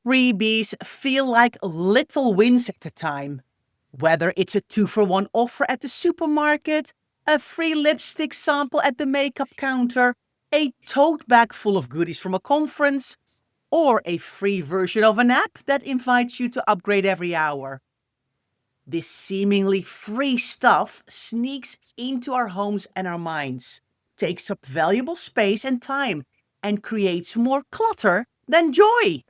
Freebies feel like little wins at the time. Whether it's a 2-for-1 offer at the supermarket, a free lipstick sample at the makeup counter, a tote bag full of goodies from a conference, or a free version of an app that invites you to upgrade every hour. This seemingly free stuff sneaks into our homes and our minds, takes up valuable space and time, and creates more clutter than joy.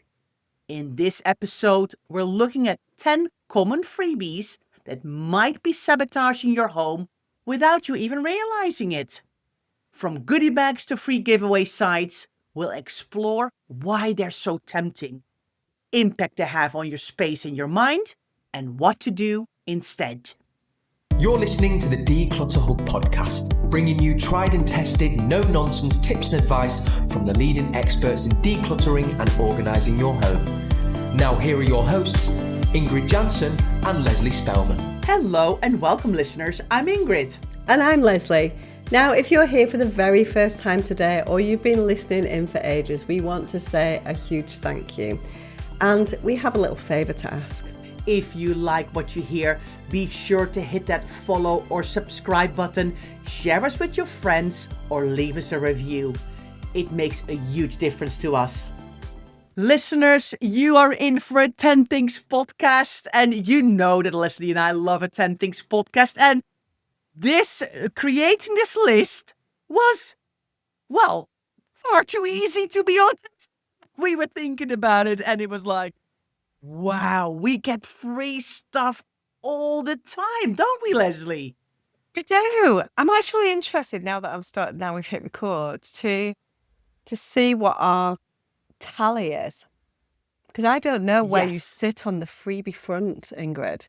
In this episode, we're looking at 10 common freebies that might be sabotaging your home without you even realizing it. From goodie bags to free giveaway sites, we'll explore why they're so tempting, impact they have on your space and your mind, and what to do instead. You're listening to the Declutter Hub podcast, bringing you tried and tested, no-nonsense tips and advice from the leading experts in decluttering and organising your home. Now here are your hosts, Ingrid Jansen and Lesley Spellman. Hello and welcome, listeners. I'm Ingrid. And I'm Lesley. Now, if you're here for the very first time today, or you've been listening in for ages, we want to say a huge thank you. And we have a little favour to ask. If you like what you hear, be sure to hit that follow or subscribe button, share us with your friends, or leave us a review. It makes a huge difference to us. Listeners, you are in for a 10 Things podcast, and you know that Lesley and I love a 10 Things podcast, and creating this list was, well, far too easy, to be honest. We were thinking about it, and it was like, wow, we get free stuff all the time, don't we, Lesley? We do. I'm actually interested now we've hit record to see what our tally is. Because I don't know where you sit on the freebie front, Ingrid.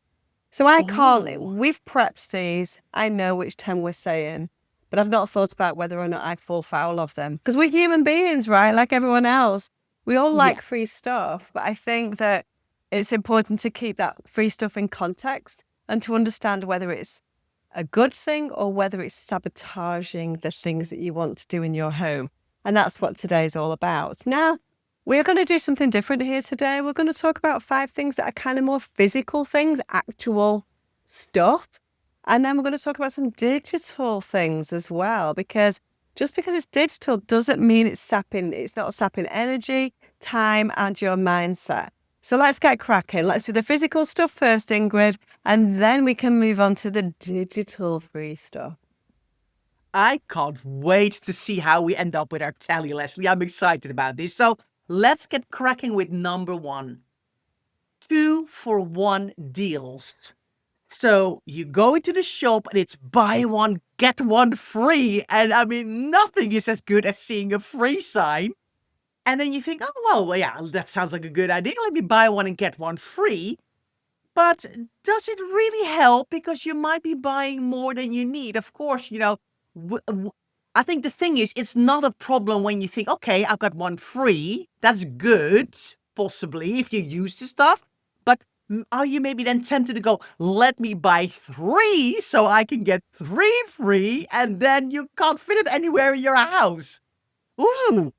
So I can't, we've prepped these. I know which 10 we're saying, but I've not thought about whether or not I fall foul of them. Because we're human beings, right? Like everyone else. We all like free stuff, but I think that it's important to keep that free stuff in context and to understand whether it's a good thing or whether it's sabotaging the things that you want to do in your home. And that's what today's all about. Now, we're going to do something different here today. We're going to talk about 5 things that are kind of more physical things, actual stuff. And then we're going to talk about some digital things as well, because just because it's digital doesn't mean it's not sapping energy, time, and your mindset. So let's get cracking. Let's do the physical stuff first, Ingrid, and then we can move on to the digital free stuff. I can't wait to see how we end up with our tally, Lesley. I'm excited about this. So let's get cracking with number 1. 2-for-1 deals. So you go into the shop and it's buy one, get one free. And I mean, nothing is as good as seeing a free sign. And then you think, oh, well, yeah, that sounds like a good idea. Let me buy one and get one free. But does it really help? Because you might be buying more than you need. Of course, I think the thing is, it's not a problem when you think, okay, I've got one free. That's good, possibly, if you use the stuff. But are you maybe then tempted to go, let me buy 3 so I can get 3 free, and then you can't fit it anywhere in your house? Ooh,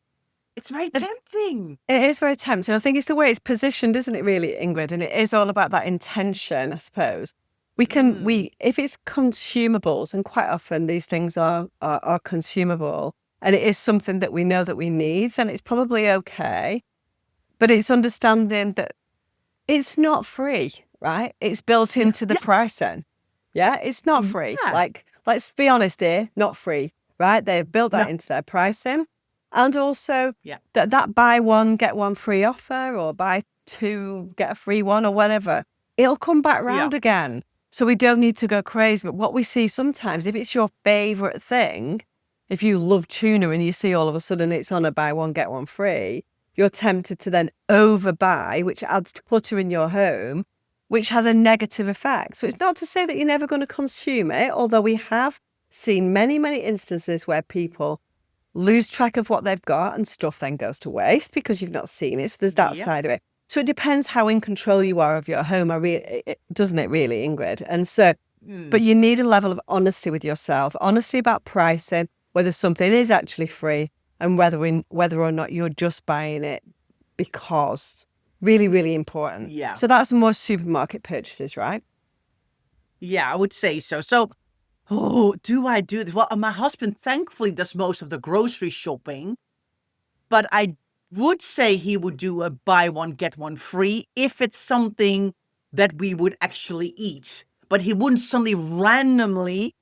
it's very tempting. It is very tempting. I think it's the way it's positioned, isn't it, really, Ingrid? And it is all about that intention, I suppose. If it's consumables, and quite often these things are consumable, and it is something that we know that we need, then it's probably okay. But it's understanding that it's not free, right? It's built into the pricing. Yeah, it's not free. Yeah. Like, let's be honest here, not free, right? They've built that into their pricing. And also that buy one, get one free offer, or buy 2, get a free one, or whatever, it'll come back round again. So we don't need to go crazy. But what we see sometimes, if it's your favourite thing, if you love tuna and you see all of a sudden it's on a buy one, get one free, you're tempted to then overbuy, which adds to clutter in your home, which has a negative effect. So it's not to say that you're never going to consume it, although we have seen many, many instances where people lose track of what they've got and stuff then goes to waste because you've not seen it. So there's that side of it. So it depends how in control you are of your home, doesn't it really, Ingrid? And so, but you need a level of honesty with yourself, honesty about pricing, whether something is actually free and whether or not you're just buying it because Really, really important. Yeah. So that's more supermarket purchases, right? Yeah, I would say so. So, oh, do I do this? Well, my husband thankfully does most of the grocery shopping, but I would say he would do a buy one, get one free if it's something that we would actually eat. But he wouldn't suddenly randomly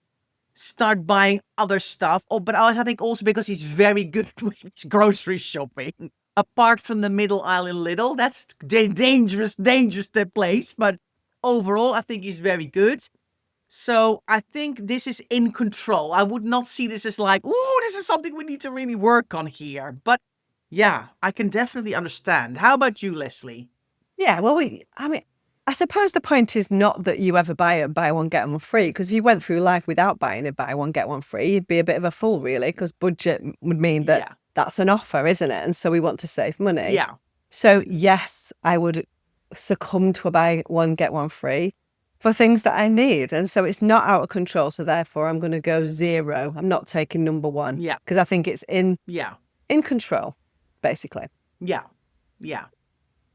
start buying other stuff. Oh, but I think also because he's very good with his grocery shopping. Apart from the middle aisle in Lidl, that's dangerous place. But overall, I think he's very good. So I think this is in control. I would not see this as like, oh, this is something we need to really work on here. But yeah, I can definitely understand. How about you, Lesley? Yeah, well, I suppose the point is not that you ever buy one, get one free, because if you went through life without buying a buy one, get one free, you'd be a bit of a fool, really, because budget would mean that that's an offer, isn't it? And so we want to save money. Yeah. So yes, I would succumb to a buy one, get one free for things that I need. And so it's not out of control. So therefore, I'm going to go 0. I'm not taking number 1. Yeah. Because I think it's in control, basically. Yeah. Yeah.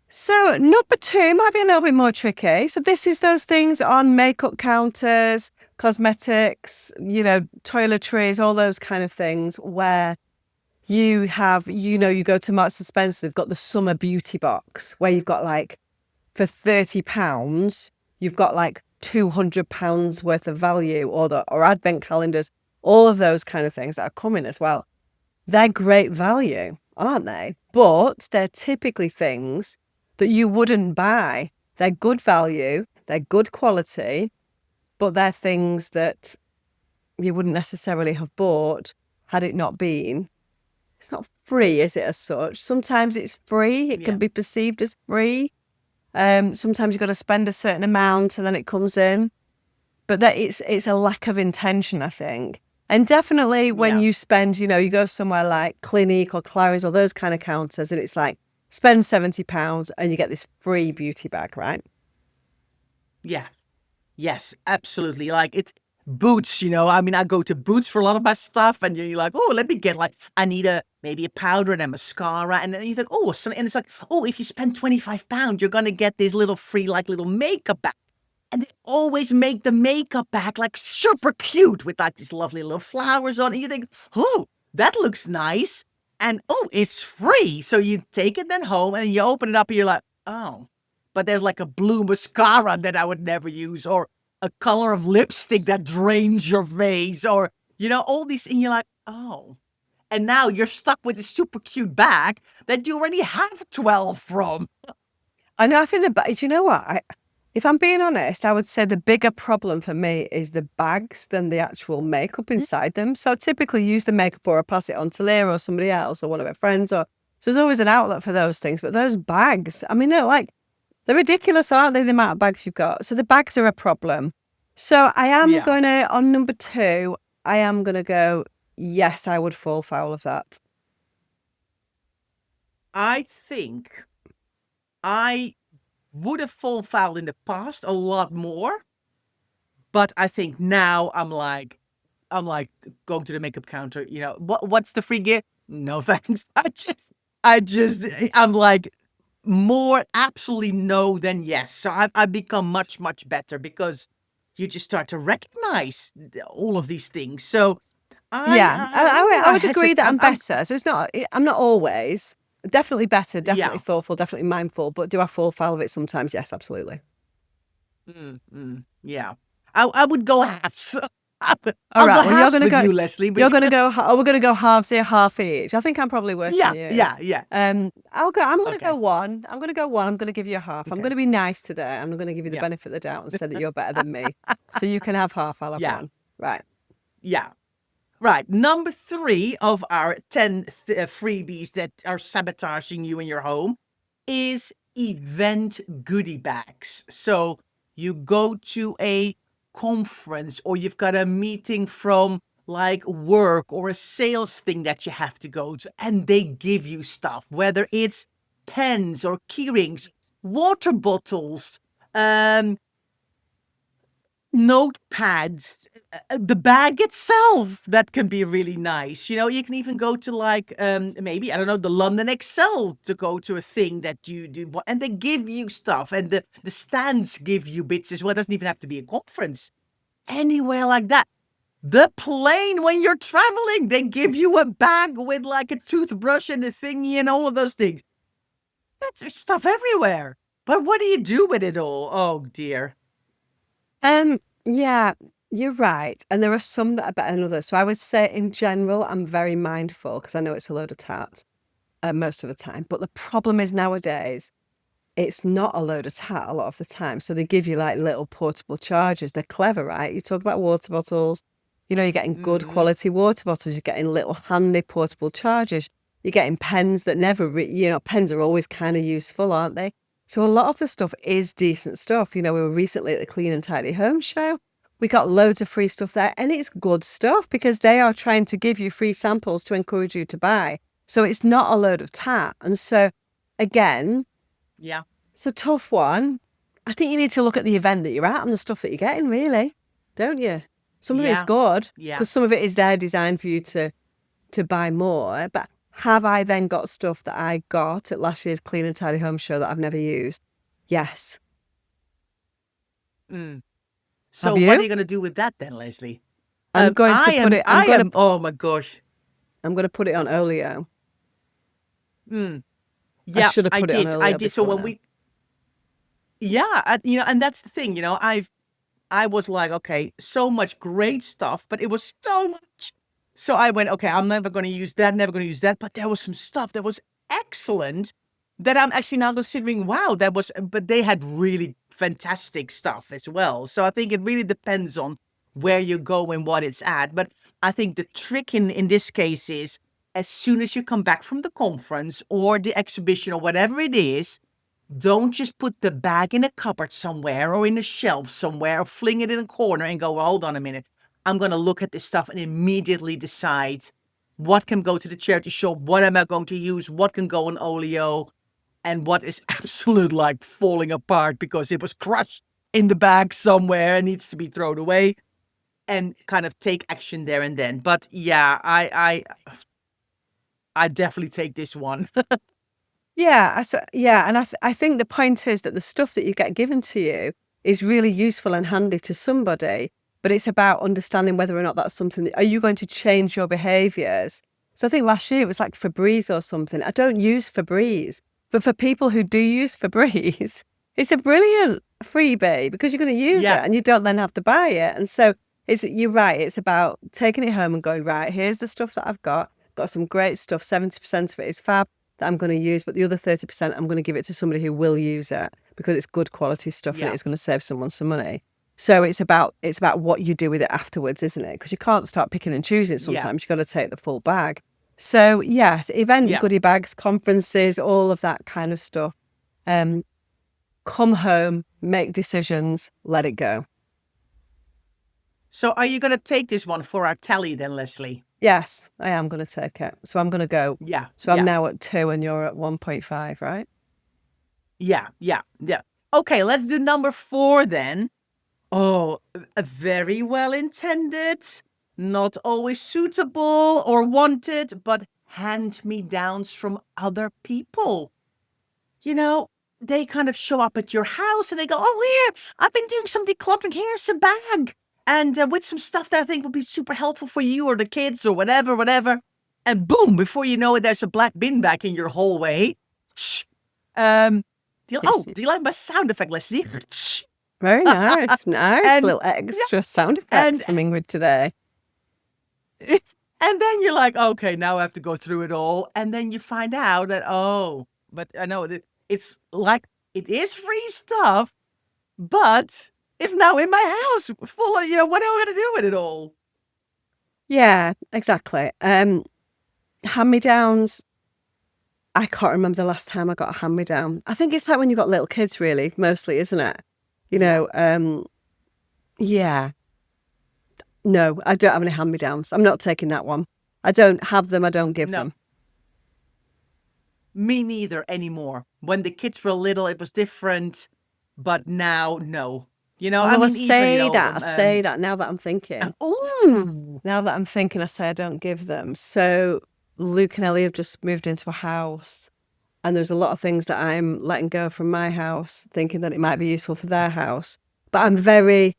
So number 2 might be a little bit more tricky. So this is those things on makeup counters, cosmetics, toiletries, all those kind of things where you have, you go to Marks and Spencer, they've got the summer beauty box where you've got like, for £30, you've got like £200 worth of value, or advent calendars, all of those kind of things that are coming as well. They're great value, aren't they? But they're typically things that you wouldn't buy. They're good value, they're good quality, but they're things that you wouldn't necessarily have bought had it not been. It's not free, is it, as such? Sometimes it's free. It can be perceived as free. Sometimes you've got to spend a certain amount and then it comes in. But that it's a lack of intention, I think. And definitely when you spend, you go somewhere like Clinique or Clary's or those kind of counters and it's like, spend £70 and you get this free beauty bag, right? Yeah. Yes, absolutely. Like it's Boots, I go to Boots for a lot of my stuff and you're like, oh, let me get I need maybe a powder and a mascara. And then you think, oh, and it's like, oh, if you spend £25, you're going to get this little free, little makeup bag. And they always make the makeup bag super cute with these lovely little flowers on it. And you think, oh, that looks nice. And, oh, it's free. So you take it then home and you open it up and you're like, oh, but there's a blue mascara that I would never use, or a color of lipstick that drains your face, or, all these, and you're like, oh. And now you're stuck with a super cute bag that you already have 12 from. I know, I think do you know what? If I'm being honest, I would say the bigger problem for me is the bags than the actual makeup inside them. So I typically use the makeup or I pass it on to Leah or somebody else or one of her friends. So there's always an outlet for those things. But those bags, they're ridiculous, aren't they, the amount of bags you've got? So the bags are a problem. So I am going to, on number 2, I am going to go, yes, I would fall foul of that. I think I would have fallen foul in the past a lot more. But I think now I'm like going to the makeup counter, what's the free gift? No, thanks. I'm like more absolutely no than yes. So I've become much, much better because you just start to recognize all of these things. So I would agree that I'm better. So I'm not always. Definitely better, definitely thoughtful, definitely mindful. But do I fall foul of it sometimes? Yes, absolutely. Yeah. I would go halves. All right, well, you're going to go, you, Lesley. You're going to go. We're going to go halves here, half each. I think I'm probably worse than you. Yeah. I'm going to go 1. I'm going to go 1. I'm going to give you a half. Okay. I'm going to be nice today. I'm going to give you the benefit of the doubt and say that you're better than me. So you can have half. I'll have 1. Right. Yeah. Right. Number 3 of our 10 freebies that are sabotaging you in your home is event goodie bags. So you go to a conference or you've got a meeting from work or a sales thing that you have to go to, and they give you stuff, whether it's pens or key rings, water bottles, notepads, the bag itself, that can be really nice. You can even go to like maybe, I don't know, the London Excel to go to a thing that you do, and they give you stuff, and the stands give you bits as well. It doesn't even have to be a conference. Anywhere like that. The plane, when you're traveling, they give you a bag with like a toothbrush and a thingy and all of those things. That's stuff everywhere. But what do you do with it all? Oh dear. Yeah, you're right. And there are some that are better than others. So I would say in general, I'm very mindful because I know it's a load of tat most of the time. But the problem is nowadays, it's not a load of tat a lot of the time. So they give you like little portable chargers. They're clever, right? You talk about water bottles. You're getting good quality water bottles. You're getting little handy portable chargers. You're getting pens that never, pens are always kind of useful, aren't they? So a lot of the stuff is decent stuff. We were recently at the Clean and Tidy Home Show. We got loads of free stuff there, and it's good stuff because they are trying to give you free samples to encourage you to buy. So it's not a load of tat. And so, again, yeah, it's a tough one. I think you need to look at the event that you're at and the stuff that you're getting, really, don't you? Some of it's good because some of it is there designed for you to buy more. But have I then got stuff that I got at last year's Clean and Tidy Home Show that I've never used? Yes. So what are you going to do with that then, Lesley? I'm going to put it. Oh my gosh. I'm going to put it on Olio. Yeah, I should have put it on Olio. I did. So when and that's the thing. I was like, okay, so much great stuff, but it was so much. So I went, okay, I'm never going to use that, never going to use that. But there was some stuff that was excellent that I'm actually now considering, wow, but they had really fantastic stuff as well. So I think it really depends on where you go and what it's at. But I think the trick in this case is as soon as you come back from the conference or the exhibition or whatever it is, don't just put the bag in a cupboard somewhere or in a shelf somewhere or fling it in a corner and go, well, hold on a minute. I'm going to look at this stuff and immediately decide what can go to the charity shop, what am I going to use, what can go on Olio, and what is absolute like falling apart because it was crushed in the bag somewhere and needs to be thrown away, and kind of take action there and then. But yeah, I definitely take this one. Yeah, and I think the point is that the stuff that you get given to you is really useful and handy to somebody, but it's about understanding whether or not that's something are you going to change your behaviours? So I think last year it was like Febreze or something. I don't use Febreze, but for people who do use Febreze, it's a brilliant freebie because you're going to use it and you don't then have to buy it. And so you're right, it's about taking it home and going, right, here's the stuff that I've got some great stuff, 70% of it is fab that I'm going to use, but the other 30% I'm going to give it to somebody who will use it because it's good quality stuff and it's going to save someone some money. So it's about what you do with it afterwards, isn't it? Because you can't start picking and choosing sometimes. You've got to take the full bag. So yes, goodie bags, conferences, all of that kind of stuff. Come home, make decisions, let it go. So are you going to take this one for our tally then, Lesley? Yes, I am going to take it. So I'm going to go. Yeah. So I'm now at 2 and you're at 1.5, right? Yeah. Okay, let's do number 4 then. Oh, very well intended, not always suitable or wanted, but hand-me-downs from other people. They kind of show up at your house and they go, oh, here, I've been doing some decluttering. Here's a bag. And with some stuff that I think would be super helpful for you or the kids or whatever. And boom, before you know it, there's a black bin bag in your hallway. Do you like my sound effect, Lesley? Very nice. Little extra sound effects from Ingrid today. And then you're like, okay, now I have to go through it all. And then you find out that, but I know that it's like, it is free stuff, but it's now in my house full of, what am I going to do with it all? Yeah, exactly. Hand-me-downs. I can't remember the last time I got a hand-me-down. I think it's like when you've got little kids, really, mostly, isn't it? Yeah. No, I don't have any hand-me-downs. I'm not taking that one. I don't have them. I don't give them. Me neither anymore. When the kids were little, it was different. But now, no. You know, Oh, I I mean, even, say that. I say that now that I'm thinking. ooh, Now that I'm thinking, I say I don't give them. So Luke and Ellie have just moved into a house, and there's a lot of things that I'm letting go from my house, thinking that it might be useful for their house. But I'm very,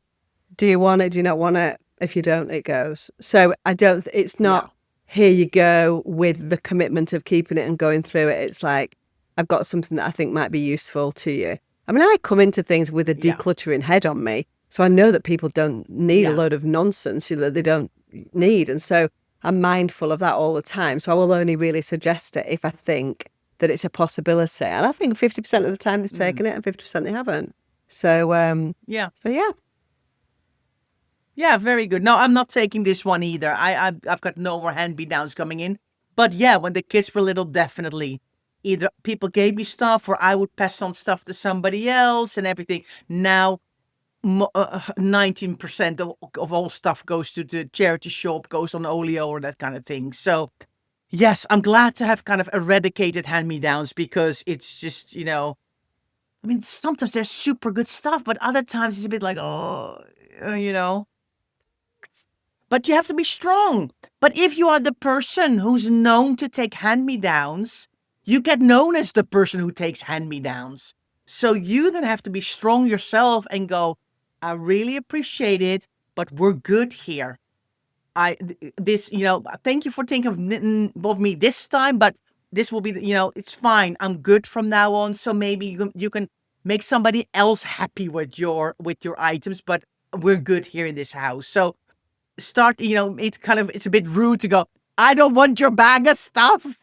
do you want it? Do you not want it? If you don't, it goes. So I don't, it's not, yeah, here you go with the commitment of keeping it and going through it. It's like, I've got something that I think might be useful to you. I mean, I come into things with a yeah, decluttering head on me. So I know that people don't need a yeah. load of nonsense that they don't need. And so I'm mindful of that all the time. So I will only really suggest it if I think that it's a possibility. And I think 50% of the time they've taken it and 50% they haven't. So, Yeah. so yeah. Yeah, very good. No, I'm not taking this one either. I've got no more hand-me-downs coming in. But yeah, when the kids were little, definitely. Either people gave me stuff or I would pass on stuff to somebody else and everything. Now, 19% of all stuff goes to the charity shop, goes on Olio or that kind of thing. So, yes, I'm glad to have kind of eradicated hand-me-downs because it's just, I mean, sometimes there's super good stuff, but other times it's a bit like, oh, you know. But you have to be strong. But if you are the person who's known to take hand-me-downs, you get known as the person who takes hand-me-downs. So you then have to be strong yourself and go, I really appreciate it, but we're good here. Thank you for thinking of me this time, but this will be, it's fine. I'm good from now on. So maybe you can make somebody else happy with your items, but we're good here in this house. So start, it's a bit rude to go, I don't want your bag of stuff.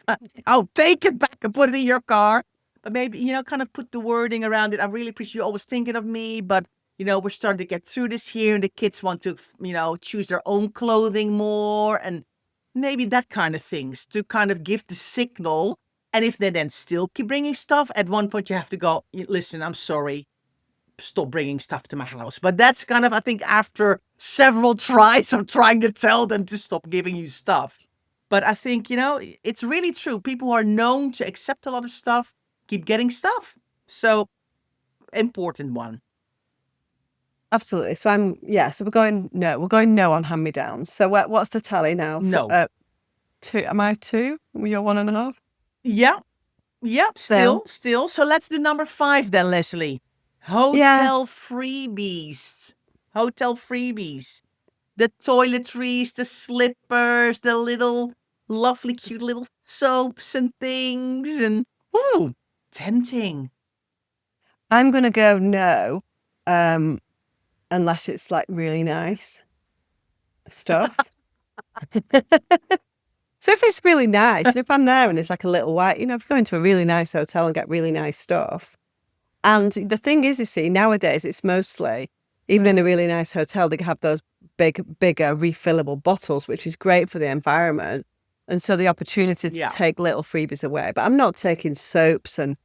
I'll take it back and put it in your car. But maybe, kind of put the wording around it. I really appreciate you always thinking of me, but, we're starting to get through this here and the kids want to, choose their own clothing more and maybe that kind of things to kind of give the signal. And if they then still keep bringing stuff, at one point you have to go, listen, I'm sorry. Stop bringing stuff to my house. But that's kind of, I think, after several tries of trying to tell them to stop giving you stuff. But I think, it's really true. People who are known to accept a lot of stuff keep getting stuff. So, important one. Absolutely. So we're going no on hand-me-downs. So what's the tally now? No. 2. Am I 2? You're 1.5? Yeah. Still. So let's do number 5 then, Lesley. Hotel freebies. Hotel freebies. The toiletries, the slippers, the little lovely, cute little soaps and things. And, ooh, tempting. I'm going to go no, unless it's like really nice stuff. So if it's really nice, if I'm there and it's like a little white, if you go into a really nice hotel and get really nice stuff. And the thing is, you see, nowadays it's mostly, even in a really nice hotel, they have those bigger refillable bottles, which is great for the environment. And so the opportunity to take little freebies away. But I'm not taking soaps and,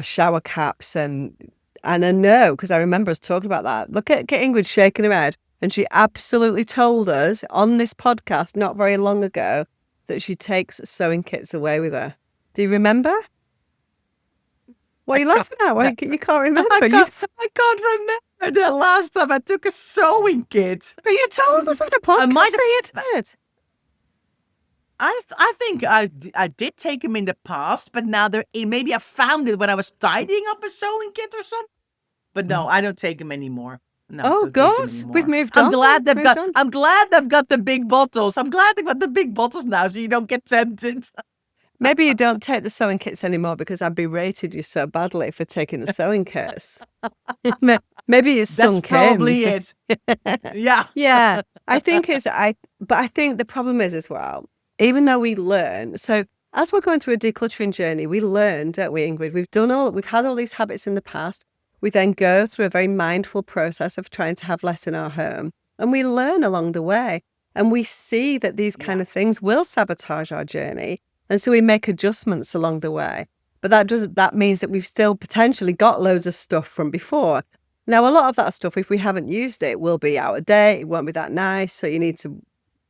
shower caps and I know, because I remember us talking about that. Look at Ingrid shaking her head. And she absolutely told us on this podcast not very long ago that she takes sewing kits away with her. Do you remember? What are you laughing at? Why, you can't remember. I can't remember the last time I took a sewing kit. But you told us on a podcast. I might have it. I think I did take them in the past, but now maybe I found it when I was tidying up a sewing kit or something. But no, I don't take them anymore. No, oh God, we've moved on. I'm glad they've got the big bottles. I'm glad they've got the big bottles now, so you don't get tempted. Maybe you don't take the sewing kits anymore because I berated you so badly for taking the sewing kits. Maybe it's sunk in. That's probably it. Yeah. Yeah. I think the problem is as well, even though we learn, so as we're going through a decluttering journey, we learn, don't we, Ingrid? We've had all these habits in the past. We then go through a very mindful process of trying to have less in our home. And we learn along the way. And we see that these kind of things will sabotage our journey. And so we make adjustments along the way. But that means that we've still potentially got loads of stuff from before. Now, a lot of that stuff, if we haven't used it, will be out of date. It won't be that nice. So you need to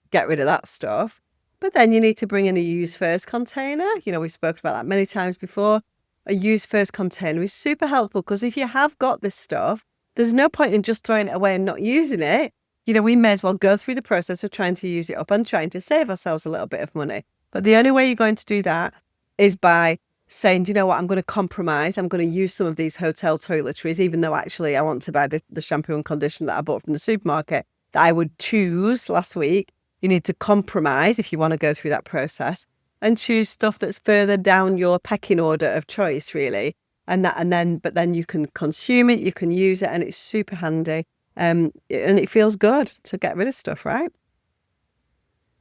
get rid of that stuff. But then you need to bring in a use first container. We've spoken about that many times before. A use first container is super helpful because if you have got this stuff there's no point in just throwing it away and not using it. You know, we may as well go through the process of trying to use it up and trying to save ourselves a little bit of money. But the only way you're going to do that is by saying, you know what, I'm going to compromise. I'm going to use some of these hotel toiletries, even though actually I want to buy the shampoo and conditioner that I bought from the supermarket that I would choose last week. You need to compromise if you want to go through that process and choose stuff that's further down your pecking order of choice, really. But then you can consume it, you can use it, and it's super handy. And it feels good to get rid of stuff, right?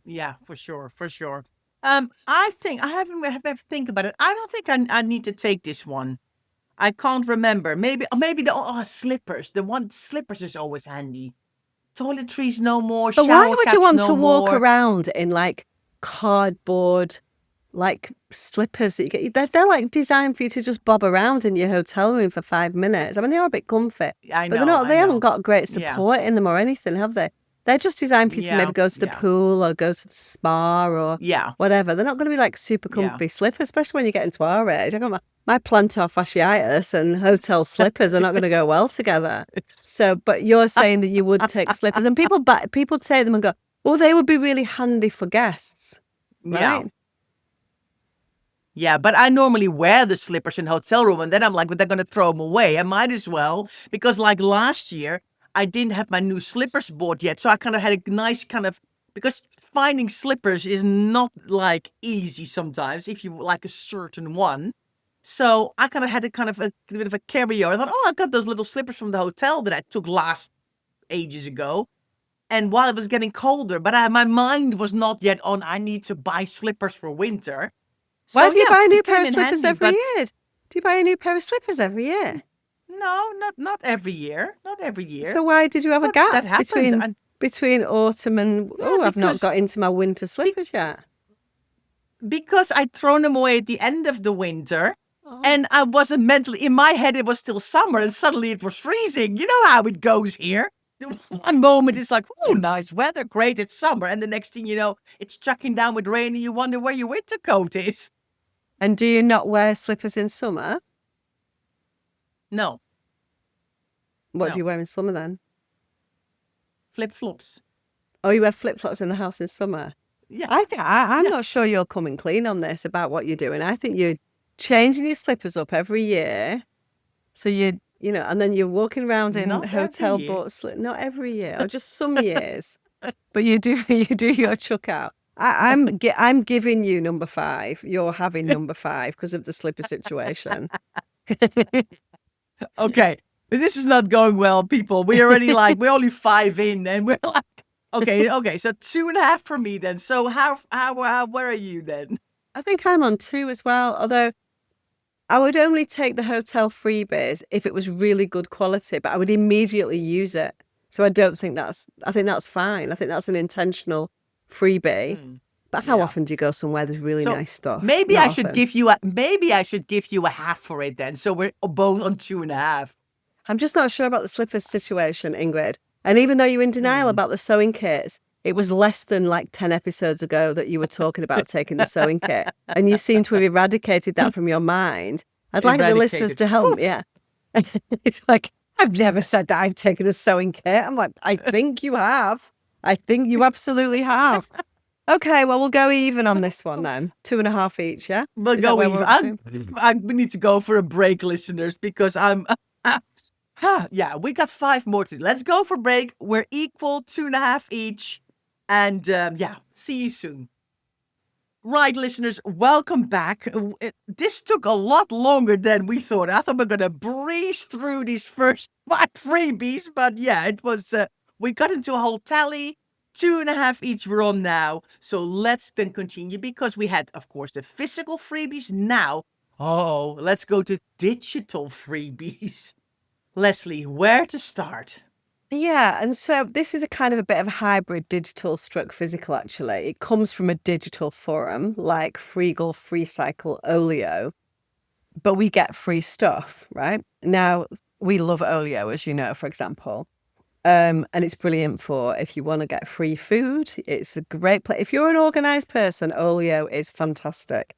Yeah, for sure, for sure. I think I haven't ever think about it. I don't think I need to take this one. I can't remember. Maybe the slippers. Slippers is always handy. Toiletries no more. But Shower why would you caps want no to walk more. around in like cardboard, like slippers that you get? They're like designed for you to just bob around in your hotel room for 5 minutes. I mean, they are a bit comfy, I but know. they're not. They I haven't know. got great Yeah. support in them or anything, have they? They're just designed for you to maybe go to the pool or go to the spa or Yeah. whatever. They're not going to be like super comfy slippers, especially when you get into our age. I got my plantar fasciitis and hotel slippers are not going to go well together. So, but you're saying that you would take slippers, and people take them and go, well, they would be really handy for guests, right? Yeah, but I normally wear the slippers in hotel room, and then I'm like, but they're gonna throw them away. I might as well, because like last year, I didn't have my new slippers bought yet, so I kind of had a nice because finding slippers is not like easy sometimes if you like a certain one. So I kind of had a bit of a carry-over. I thought, oh, I got those little slippers from the hotel that I took ages ago. And while it was getting colder, but my mind was not yet on, I need to buy slippers for winter. Why do you buy a new it pair came of in slippers handy, every but year? Do you buy a new pair of slippers every year? No, not every year. Not every year. So why did you have a But gap that happened. between autumn and I've not because got into my winter slippers yet? because I'd thrown them away at the end of the winter, Oh. and I wasn't mentally in my head. It was still summer, and suddenly it was freezing. You know how it goes here. One moment it's like, oh, nice weather, great, it's summer, and the next thing you know, it's chucking down with rain, and you wonder where your winter coat is. And do you not wear slippers in summer? No, What No. do you wear in summer then? flip flops. Oh, you wear flip-flops in the house in summer? Yeah, I'm Yeah. not sure you're coming clean on this about what you're doing. I think you're changing your slippers up every year. So and then you're walking around in Not every hotel year. bought slip. Not every year, or just some years. But you do your chuck out. I'm giving you number 5. You're having number 5 because of the slipper situation. Okay, this is not going well, people. We're only 5 in, and we're like, okay, so 2.5 for me then. So where are you then? I think I'm on 2 as well, although I would only take the hotel freebies if it was really good quality, but I would immediately use it. So I think that's fine. I think that's an intentional freebie. But how Yeah. often do you go somewhere there's really So nice stuff? maybe Not I should often. give you a half for it then. So we're both on 2.5. I'm just not sure about the slippers situation, Ingrid. And even though you're in denial about the sewing kits, it was less than like 10 episodes ago that you were talking about taking the sewing kit. And you seem to have eradicated that from your mind. I'd like the listeners Eradicated. to help. Yeah. It's like, I've never said that I've taken a sewing kit. I'm like, I think you have. I think you absolutely have. Okay, well, we'll go even on this one then. 2.5 each, yeah? We'll Is that go where even. we're up to? We need to go for a break, listeners, because we got 5 more to do. Let's go for break. We're equal, 2.5 each. And see you soon. Right, listeners, welcome back. This took a lot longer than we thought. I thought we were going to breeze through these first 5 freebies, but it was, we got into a whole tally. 2.5 each we're on now. So let's then continue because we had, of course, the physical freebies. Now, let's go to digital freebies. Lesley, where to start? Yeah, and so this is a kind of a bit of a hybrid digital stroke physical, actually. It comes from a digital forum like Freegal, Freecycle, Olio, but we get free stuff, right? Now, we love Olio, as you know, for example. And it's brilliant for if you want to get free food. It's a great place. If you're an organised person, Olio is fantastic.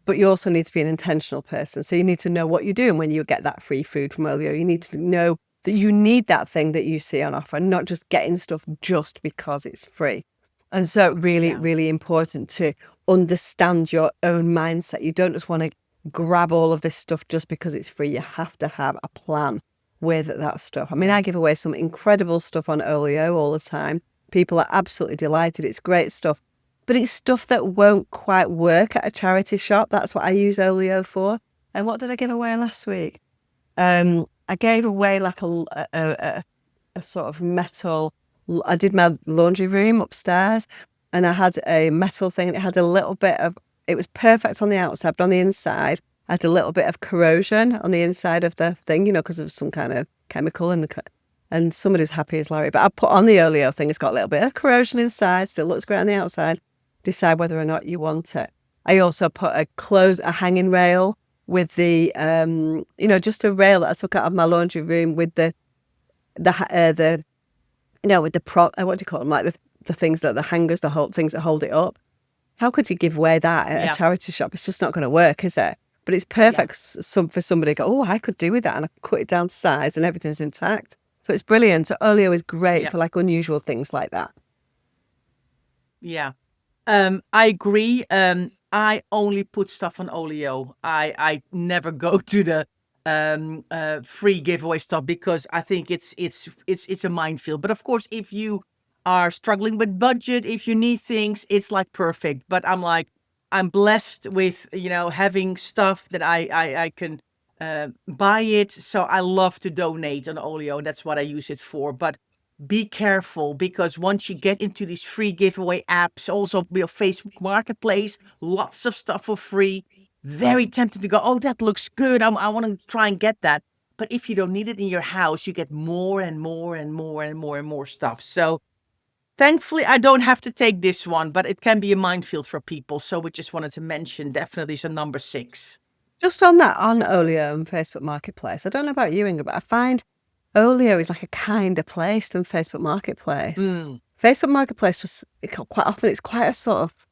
But you also need to be an intentional person. So you need to know what you're doing when you get that free food from Olio. You need to know that you need that thing that you see on offer, not just getting stuff just because it's free. And so really, really important to understand your own mindset. You don't just want to grab all of this stuff just because it's free. You have to have a plan with that stuff. I mean, I give away some incredible stuff on Olio all the time. People are absolutely delighted. It's great stuff. But it's stuff that won't quite work at a charity shop. That's what I use Olio for. And what did I give away last week? I gave away like a sort of metal. I did my laundry room upstairs, and I had a metal thing. It had a little bit of. It was perfect on the outside, but on the inside, I had a little bit of corrosion on the inside of the thing. You know, because of some kind of chemical in the. And somebody was happy as Larry. But I put on the Olio thing. It's got a little bit of corrosion inside. Still looks great on the outside. Decide whether or not you want it. I also put a hanging rail with the, just a rail that I took out of my laundry room with with the prop, what do you call them? Like the things that the hangers, things that hold it up. How could you give away that at a charity shop? It's just not going to work, is it? But it's perfect for somebody to go, oh, I could do with that. And I cut it down to size and everything's intact. So it's brilliant. So Olio is great for like unusual things like that. Yeah. I agree. I only put stuff on Olio. I never go to the free giveaway stuff because I think it's a minefield. But of course, if you are struggling with budget, if you need things, it's like perfect. But I'm blessed with having stuff that I can buy it. So I love to donate on Olio. That's what I use it for. But be careful, because once you get into these free giveaway apps, also your Facebook Marketplace, lots of stuff for free. Very tempted to go, oh, that looks good. I want to try and get that. But if you don't need it in your house, you get more and more and more and more and more stuff. So thankfully, I don't have to take this one, but it can be a minefield for people. So we just wanted to mention definitely is a number 6. Just on that, on Olio and Facebook Marketplace, I don't know about you, Ingrid, but I find Olio is like a kinder place than Facebook Marketplace. Facebook Marketplace just quite often it's quite a sort of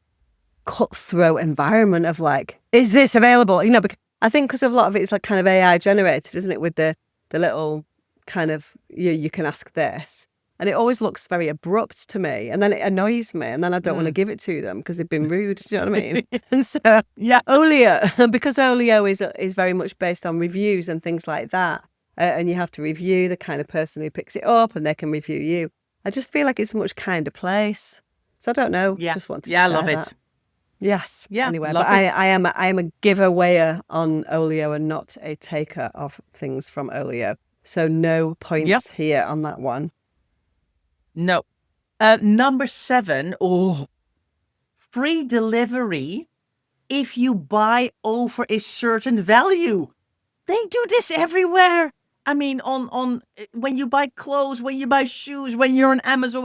cutthroat environment of like, is this available? Because I think because of a lot of it is like kind of AI generated, isn't it? With the little kind of you can ask this, and it always looks very abrupt to me, and then it annoys me, and then I don't want to give it to them because they've been rude. Do you know what I mean? And so Olio, because Olio is very much based on reviews and things like that. And you have to review the kind of person who picks it up, and they can review you. I just feel like it's a much kinder place. So I don't know. Yeah. Just want to I share love that. it. Yes. Yeah. Anyway, love but it. I am a giveawayer on Olio and not a taker of things from Olio. So no points here on that one. No. Number 7. Oh, free delivery if you buy over a certain value. They do this everywhere. I mean, on when you buy clothes, when you buy shoes, when you're on Amazon,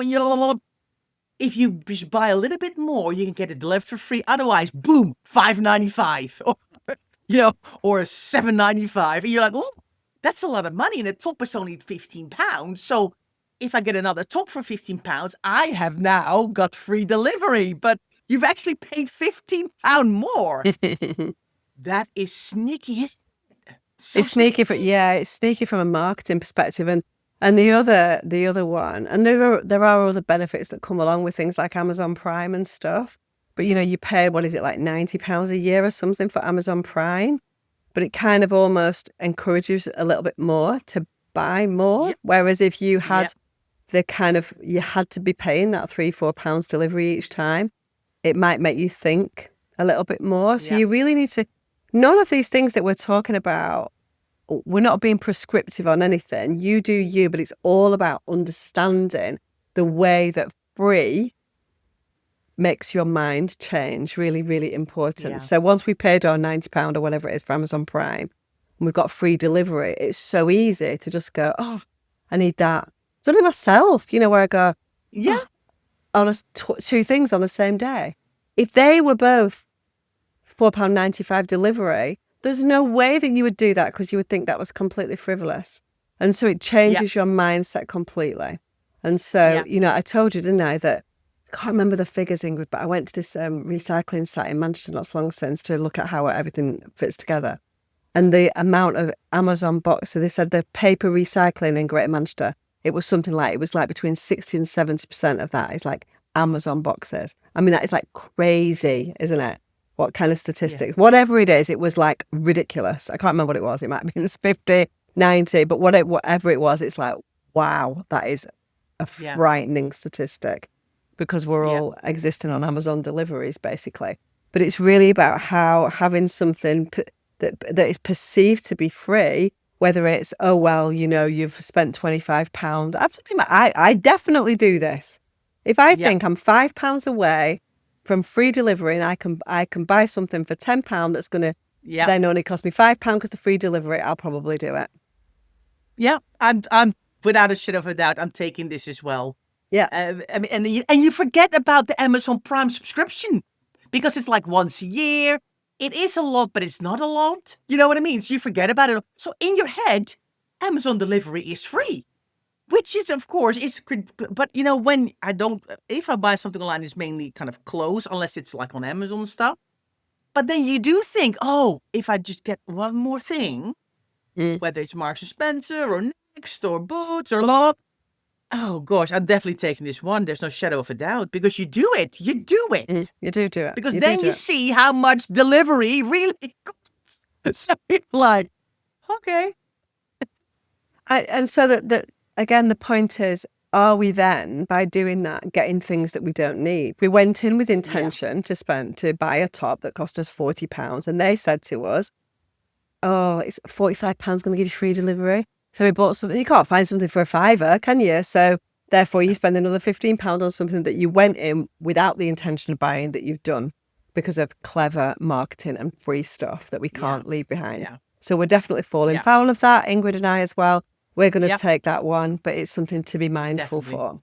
if you just buy a little bit more, you can get it delivered for free. Otherwise, boom, $5.95 or $7.95. And you're like, oh, that's a lot of money. And the top is only £15. So if I get another top for £15, I have now got free delivery. But you've actually paid £15 more. That is sneaky. So It's sneaky it's sneaky from a marketing perspective, and the other one, and there are other benefits that come along with things like Amazon Prime and stuff. But you pay, what is it, like £90 a year or something for Amazon Prime, but it kind of almost encourages a little bit more to buy more. Yep. Whereas if you had you had to be paying that £3-4 delivery each time, it might make you think a little bit more. So you really need to. None of these things that we're talking about, we're not being prescriptive on anything. You do you, but it's all about understanding the way that free makes your mind change. Really, really important. Yeah. So once we paid our £90 or whatever it is for Amazon Prime, and we've got free delivery, it's so easy to just go, oh, I need that. It's only myself, where I go, on two things on the same day. If they were both £4.95 delivery, there's no way that you would do that because you would think that was completely frivolous. And so it changes your mindset completely. And so, I told you, didn't I, that I can't remember the figures, Ingrid, but I went to this recycling site in Manchester not so long since to look at how everything fits together. And the amount of Amazon boxes, they said the paper recycling in Greater Manchester, it was like between 60 and 70% of that is like Amazon boxes. I mean, that is like crazy, isn't it? What kind of statistics? Whatever it is, it was like ridiculous. I can't remember what it was. It might have been 50, 90, but whatever it was, it's like, wow, that is a frightening statistic, because we're all existing on Amazon deliveries, basically. But it's really about how having something that is perceived to be free, whether it's, oh, well, you know, you've spent £25. I definitely do this. If I think I'm £5 away from free delivery and I can buy something for £10 that's going to then only cost me £5 because the free delivery, I'll probably do it. Yeah, I'm without a shadow of a doubt, I'm taking this as well. Yeah. I mean, and you forget about the Amazon Prime subscription because it's like once a year. It is a lot, but it's not a lot. You know what I mean? So you forget about it. So in your head, Amazon delivery is free, which is, of course, but you know, if I buy something online, it's mainly kind of clothes, unless it's like on Amazon stuff. But then you do think, oh, if I just get one more thing, whether it's Marks and Spencer or Next or Boots or Lock, oh gosh, I'm definitely taking this one. There's no shadow of a doubt, because you do it. You do it. You do it. Because then you see how much delivery really costs. So it's like, okay. And so that again, the point is, are we then, by doing that, getting things that we don't need? We went in with intention to buy a top that cost us £40, and they said to us, oh, it's £45 going to give you free delivery. So we bought something. You can't find something for a £5, can you? So therefore, you spend another £15 on something that you went in without the intention of buying, that you've done because of clever marketing and free stuff that we can't leave behind. Yeah. So we're definitely falling foul of that, Ingrid and I as well. We're going to take that one, but it's something to be mindful for.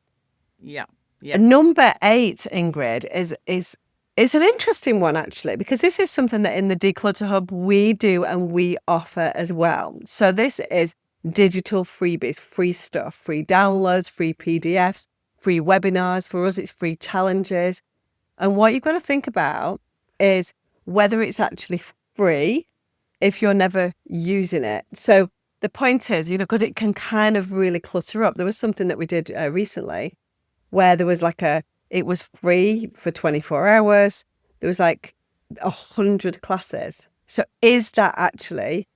Yeah. And number 8, Ingrid, is an interesting one, actually, because this is something that in the Declutter Hub we do and we offer as well. So this is digital freebies, free stuff, free downloads, free PDFs, free webinars. For us, it's free challenges. And what you've got to think about is whether it's actually free if you're never using it. So the point is, you know, because it can kind of really clutter up. There was something that we did recently where there was it was free for 24 hours. There was like 100 classes. So is that actually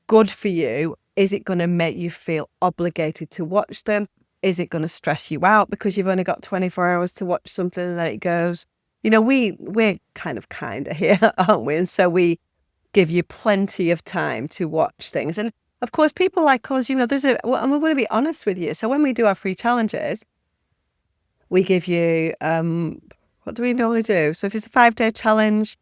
good for you? Is it going to make you feel obligated to watch them? Is it going to stress you out because you've only got 24 hours to watch something and then it goes? You know, we're kind of here, aren't we? And so we give you plenty of time to watch things. And of course, people like us, you know, and we're going to be honest with you. So when we do our free challenges, we give you, what do we normally do? So if it's a 5-day challenge,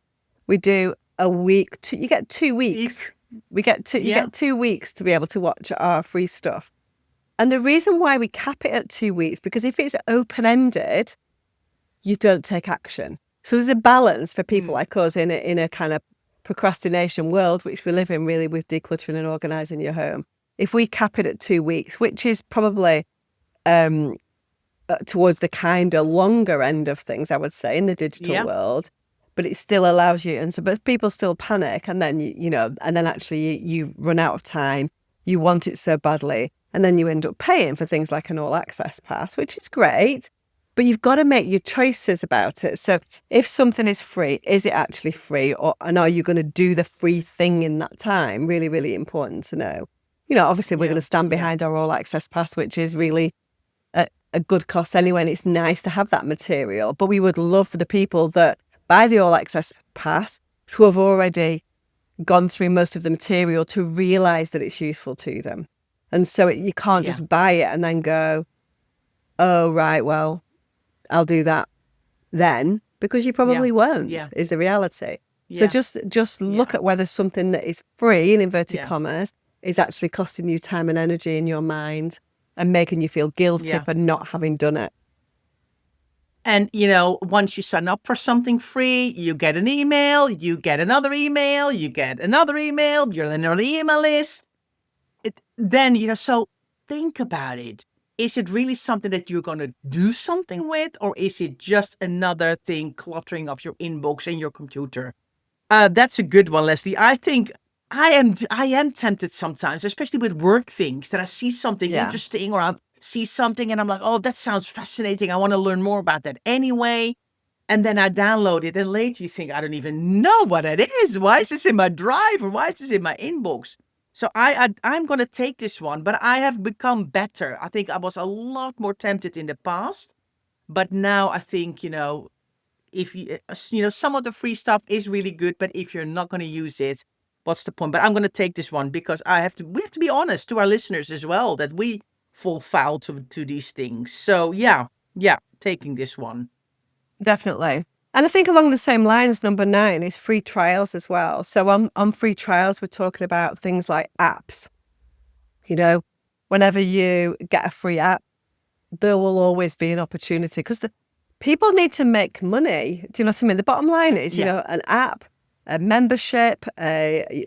we do a week. You get 2 weeks. You get 2 weeks to be able to watch our free stuff. And the reason why we cap it at 2 weeks, because if it's open-ended, you don't take action. So there's a balance for people like us in a kind of procrastination world, which we live in really with decluttering and organising your home. If we cap it at 2 weeks, which is probably towards the kind of longer end of things, I would say, in the digital world, but it still allows you. And so, but people still panic, and then and then actually you run out of time. You want it so badly, and then you end up paying for things like an all-access pass, which is great. But you've got to make your choices about it. So if something is free, is it actually free, and are you going to do the free thing in that time? Really, really important to know. You know, obviously we're going to stand behind our all-access pass, which is really a good cost anyway, and it's nice to have that material. But we would love for the people that buy the all-access pass to have already gone through most of the material to realise that it's useful to them. And so you can't just buy it and then go, oh, right, well, I'll do that then, because you probably won't, is the reality. So just look at whether something that is free, in inverted commas, is actually costing you time and energy in your mind and making you feel guilty for not having done it. And, you know, once you sign up for something free, you get an email, you get another email, you get another email, you're in an email list. Then, you know, so think about it. Is it really something that you're going to do something with, or is it just another thing cluttering up your inbox and your computer? That's a good one, Lesley. I think I am tempted sometimes, especially with work things, that I see something interesting or I see something and I'm like, oh, that sounds fascinating. I want to learn more about that anyway. And then I download it and later you think, I don't even know what it is. Why is this in my drive or why is this in my inbox? So I'm going to take this one, but I have become better. I think I was a lot more tempted in the past, but now I think, if some of the free stuff is really good, but if you're not going to use it, what's the point? But I'm going to take this one because we have to be honest to our listeners as well that we fall foul to these things. So yeah, taking this one. Definitely. And I think along the same lines, number 9 is free trials as well. So on free trials, we're talking about things like apps. Whenever you get a free app, there will always be an opportunity because people need to make money. Do you know what I mean? The bottom line is, an app, a membership,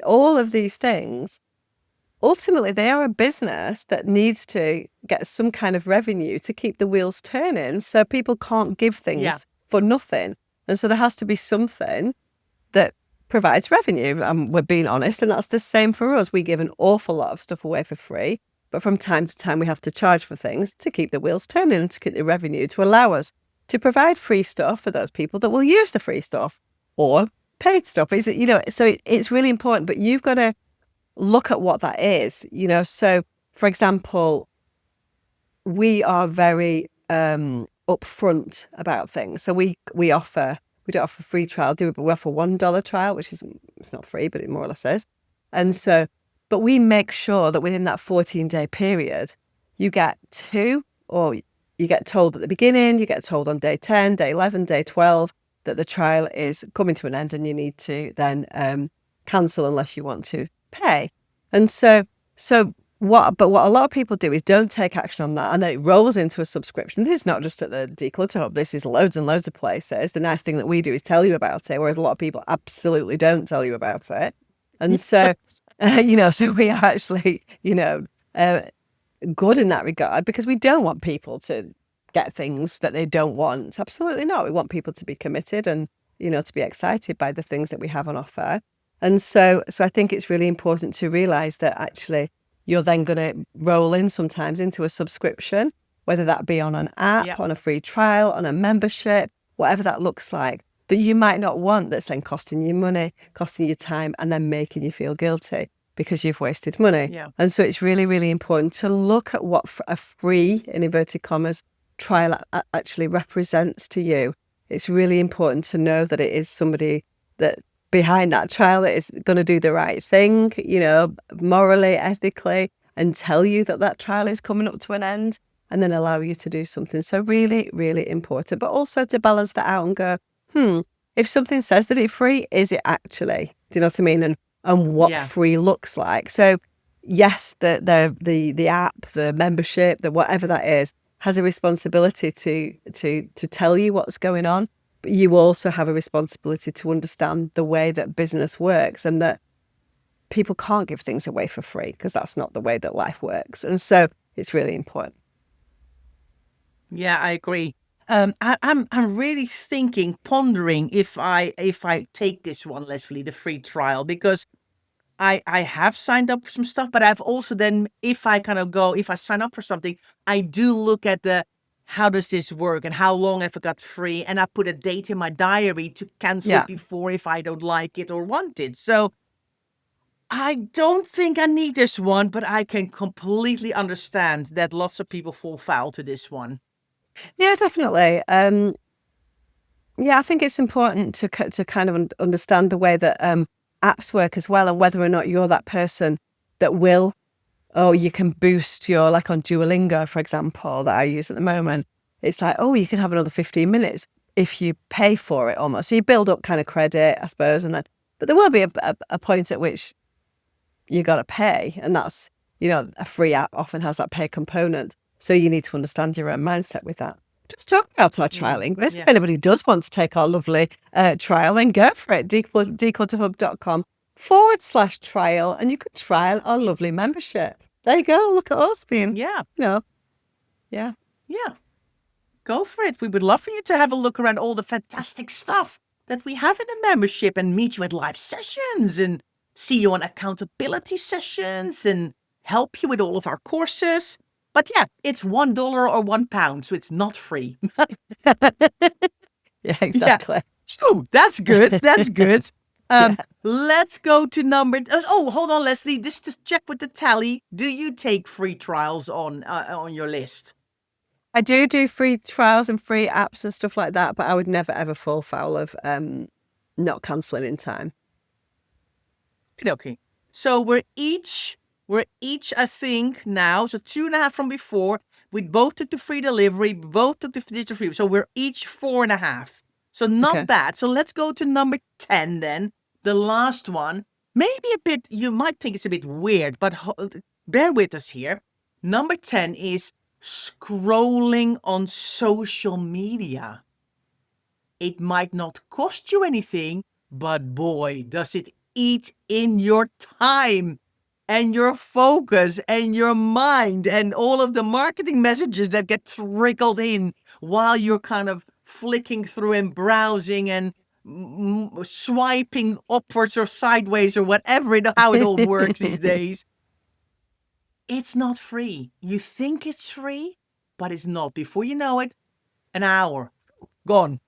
all of these things, ultimately they are a business that needs to get some kind of revenue to keep the wheels turning. So people can't give things for nothing. And so there has to be something that provides revenue. And we're being honest, and that's the same for us. We give an awful lot of stuff away for free, but from time to time we have to charge for things to keep the wheels turning and to keep the revenue to allow us to provide free stuff for those people that will use the free stuff or paid stuff. So it's really important, but you've got to look at what that is, So, for example, we are very upfront about things. So we don't offer free trial, but we offer $1 trial, which it's not free, but it more or less is. And so, but we make sure that within that 14-day period, you get 2, or you get told at the beginning, you get told on day 10, day 11, day 12, that the trial is coming to an end and you need to then cancel unless you want to pay. And so what a lot of people do is don't take action on that, and then it rolls into a subscription. This is not just at the Declutter Hub. This is loads and loads of places. The nice thing that we do is tell you about it, whereas a lot of people absolutely don't tell you about it. And so, so we are actually, good in that regard because we don't want people to get things that they don't want. Absolutely not. We want people to be committed and, to be excited by the things that we have on offer. And so I think it's really important to realize that actually you're then going to roll in sometimes into a subscription, whether that be on an app, on a free trial, on a membership, whatever that looks like, that you might not want, that's then costing you money, costing you time, and then making you feel guilty because you've wasted money. Yeah. And so it's really, really important to look at what a free, in inverted commas, trial actually represents to you. It's really important to know that it is somebody that behind that trial that is going to do the right thing, morally, ethically, and tell you that trial is coming up to an end and then allow you to do something. So really, really important, but also to balance that out and go, if something says that it's free, is it actually? Do you know what I mean? And what free looks like. So yes, the app, the membership, the whatever that is, has a responsibility to tell you what's going on. But you also have a responsibility to understand the way that business works and that people can't give things away for free because that's not the way that life works. And so it's really important. Yeah, I agree. I'm really pondering if I take this one, Lesley, the free trial, because I have signed up for some stuff, but I've also then, if I sign up for something, I do look at how does this work and how long have I got free? And I put a date in my diary to cancel it before if I don't like it or want it. So I don't think I need this one, but I can completely understand that lots of people fall foul to this one. Yeah, definitely. I think it's important to kind of understand the way that apps work as well, and whether or not you're that person that will, you can boost your, like on Duolingo, for example, that I use at the moment. It's like, you can have another 15 minutes if you pay for it almost. So you build up kind of credit, I suppose, but there will be a point at which you got to pay, and that's, a free app often has that pay component. So you need to understand your own mindset with that. Just talk about our trialing. If anybody does want to take our lovely trial, then go for it. declutterhub.com/trial, and you could trial our lovely membership. There you go. Look at us being, Yeah. Go for it. We would love for you to have a look around all the fantastic stuff that we have in the membership and meet you at live sessions and see you on accountability sessions and help you with all of our courses. But yeah, it's $1 or £1, so it's not free. Yeah, exactly. So that's good. That's good. Let's go to number. Oh, hold on, Lesley. Just to check with the tally. Do you take free trials on your list? I do free trials and free apps and stuff like that, but I would never ever fall foul of not cancelling in time. Okay. So we're each, I think now. So 2.5 from before. We both took the free delivery. Both took the digital free. So we're each 4.5. So not bad. So let's go to number 10 then. The last one. Maybe a bit. You might think it's a bit weird, but bear with us here. Number 10 is scrolling on social media. It might not cost you anything, but boy, does it eat in your time and your focus and your mind and all of the marketing messages that get trickled in while you're kind of flicking through and browsing and swiping upwards or sideways or whatever how it all works these days. It's not free. You think it's free, but it's not. Before you know it, an hour gone.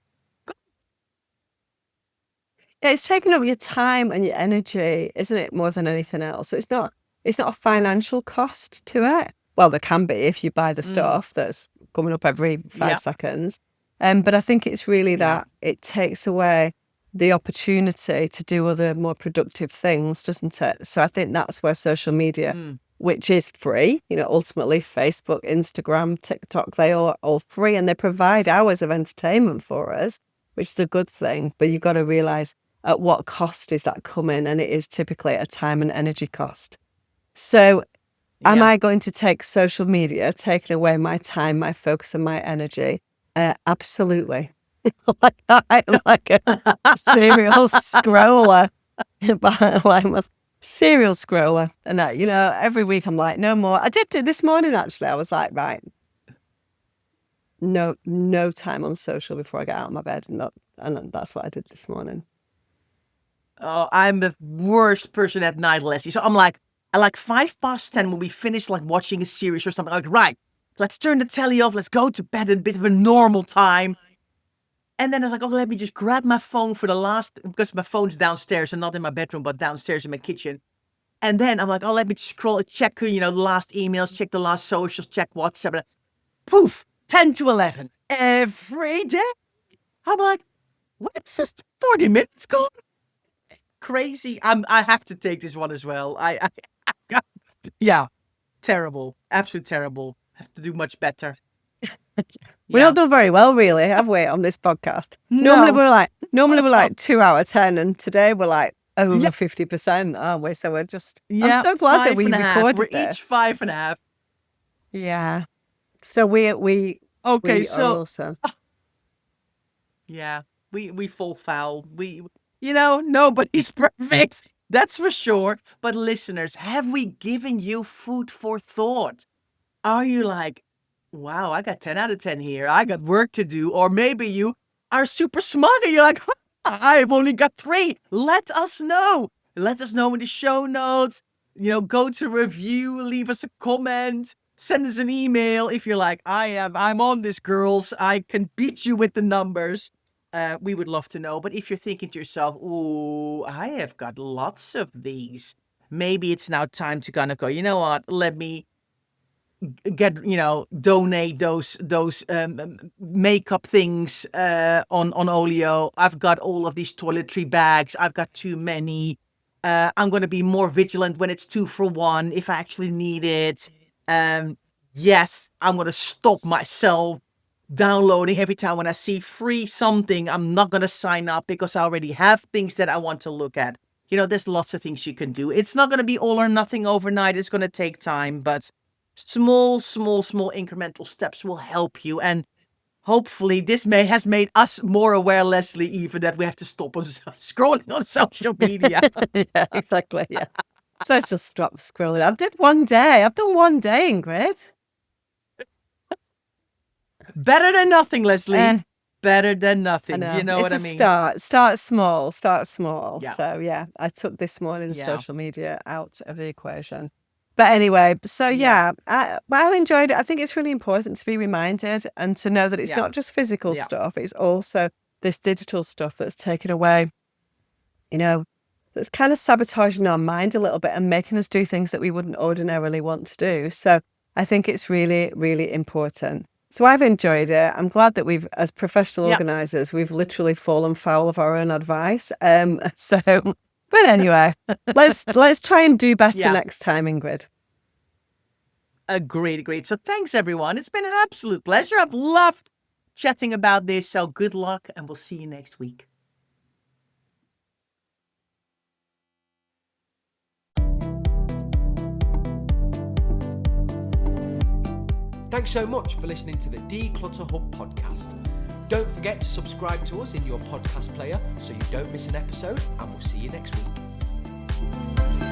Yeah, it's taking up your time and your energy, isn't it? More than anything else. So it's not a financial cost to it. Well, there can be if you buy the stuff that's coming up every 5 seconds. But I think it's really that it takes away the opportunity to do other more productive things, doesn't it? So I think that's where social media, which is free, ultimately Facebook, Instagram, TikTok, they are all free and they provide hours of entertainment for us, which is a good thing. But you've got to realise at what cost is that coming? And it is typically a time and energy cost. So am I going to take social media, taking away my time, my focus and my energy? Absolutely. I'm like a serial scroller. I'm a serial scroller. And every week I'm like, no more. I did it this morning, actually. I was like, right, no time on social before I get out of my bed. And that's what I did this morning. Oh, I'm the worst person at night, Lesley. So I'm like, I like 10:05 when we finish like watching a series or something. I'm like, right, let's turn the telly off. Let's go to bed at a bit of a normal time. And then I was like, oh, let me just grab my phone for the last, because my phone's downstairs and not in my bedroom, but downstairs in my kitchen. And then I'm like, oh, let me scroll, check, the last emails, check the last socials, check WhatsApp. Poof, 10 to 11 every day. I'm like, what? It's just 40 minutes gone. Crazy. I have to take this one as well. Yeah, terrible. Absolutely terrible. Have to do much better. We're not done very well, really, have we, on this podcast? No. Normally we're like 2 out of 10, and today we're like over 50%, aren't we? So we're just. I'm so glad that we recorded We're this. each 5.5. Yeah. So we okay. We so are also. Yeah, we fall foul. Nobody's perfect. That's for sure. But listeners, have we given you food for thought? Are you like, wow, I got 10 out of 10 here. I got work to do. Or maybe you are super smart and you're like, I've only got 3. Let us know. Let us know in the show notes. Go to review, leave us a comment, send us an email. If you're like, I'm on this, girls. I can beat you with the numbers. We would love to know. But if you're thinking to yourself, ooh, I have got lots of these. Maybe it's now time to kind of go, you know what? Let me get donate those makeup things on Olio. I've got all of these toiletry bags. I've got too many. I'm going to be more vigilant when it's 2 for 1 if I actually need it. Yes, I'm going to stop myself downloading every time when I see free something. I'm not going to sign up because I already have things that I want to look at. There's lots of things you can do. It's not going to be all or nothing overnight. It's going to take time, but small incremental steps will help you. And hopefully this has made us more aware, Lesley, even that we have to stop us scrolling on social media. Yeah, exactly. Yeah. Let's just stop scrolling. I've done one day, Ingrid. Better than nothing, Lesley. better than nothing. know. You know It's what I a mean? Start small. Yeah. So yeah, I took this morning's Yeah. social media out of the equation. But anyway, so Yeah. I enjoyed it. I think it's really important to be reminded and to know that it's Yeah. not just physical Yeah. stuff. It's also this digital stuff that's taken away, that's kind of sabotaging our mind a little bit and making us do things that we wouldn't ordinarily want to do. So I think it's really, really important. So I've enjoyed it. I'm glad that as professional organisers, we've literally fallen foul of our own advice. But anyway, let's try and do better next time, Ingrid. Agreed. So thanks, everyone. It's been an absolute pleasure. I've loved chatting about this. So good luck, and we'll see you next week. Thanks so much for listening to the Declutter Hub podcast. Don't forget to subscribe to us in your podcast player so you don't miss an episode, and we'll see you next week.